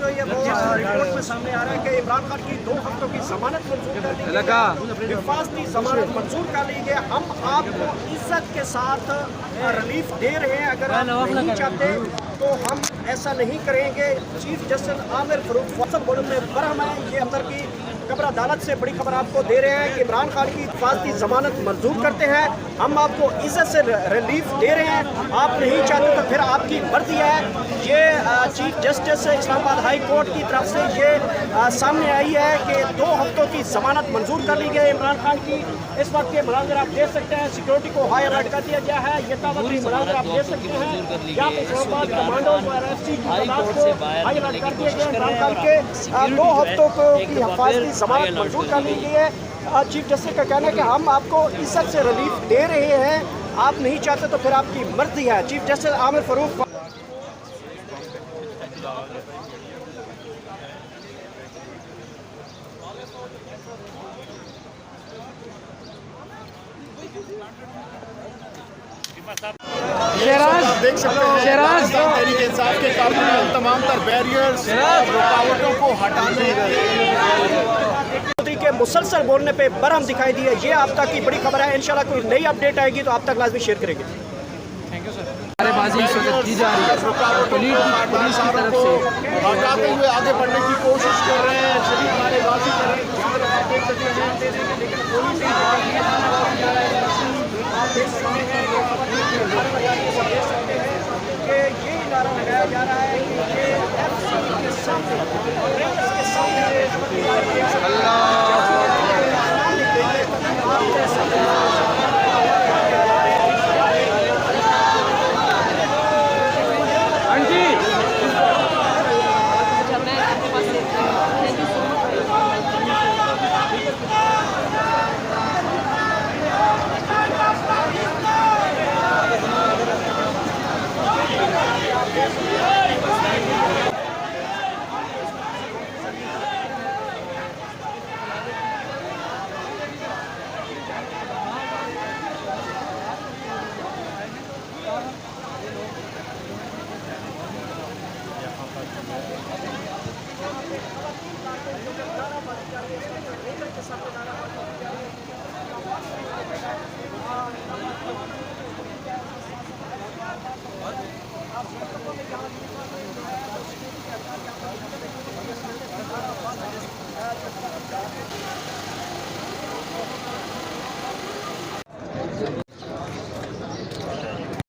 जो ये वो रिपोर्ट में सामने आ रहा है कि इमरान खान की 2 हफ्तों की जमानत मंजूर कर दी गई, हिफाजती जमानत मंजूर कर ली गई। हम आपको इज्जत के साथ रिलीफ दे रहे हैं, अगर आप नहीं चाहते तो हम ऐसा नहीं करेंगे। चीफ जस्टिस आमिर फरूक फौसल बोलने में बरहम है। ये अंदर की खबर अदालत से बड़ी खबर आपको दे रहे हैं कि इमरान खान की हिफाजती जमानत मंजूर करते हैं, हम आपको इज्जत से रिलीफ दे रहे हैं। आप नहीं चाहते तो फिर आपकी मर्जी है। ये chief justice Islamabad high court की तरफ से ये सामने आई है कि 2 हफ्तों की जमानत मंजूर कर ली गई इमरान खान की। इस वक्त के मनाजर आप देख सकते हैं, सिक्योरिटी को हाई अलर्ट कर दिया गया है। ये ताबड़ी मनाजर आप देख सकते हैं, यहाँ पे इस्लामाबाद कमांडो और RFC की तादाद को हाई अलर्ट कर दिया गया। इमरान खान के 2 हफ्तों की हिफाजती जमानत मंजूर कर ली गई है। चीफ जस्टिस का कहना है कि हम आपको इज्जत से रिलीफ दे रहे हैं, आप नहीं चाहते तो फिर आपकी मर्जी है। चीफ जस्टिस आमिर फरूक आप देख सकते हैं तहरीक इंसाफ के काबिल तमाम तर बैरियर्स रुकावटों को हटाने के मुसलसल बोलने पे बरहम दिखाई दी है। ये आप तक की बड़ी खबर है। इंशाल्लाह कोई नई अपडेट आएगी तो आप तक लाजमी शेयर करेंगे। Thank you sir. नारेबाजी इस वक्त की जा रही है, पुलिस की तरफ से हटाते हुए आगे बढ़ने की कोशिश कर रहे हैं, शरीफ नारेबाजी कर रहे हैं। आप देख सकते हैं लेकिन पुलिस कि ये नारा लगाया जा रहा है कि ये FCC के सामने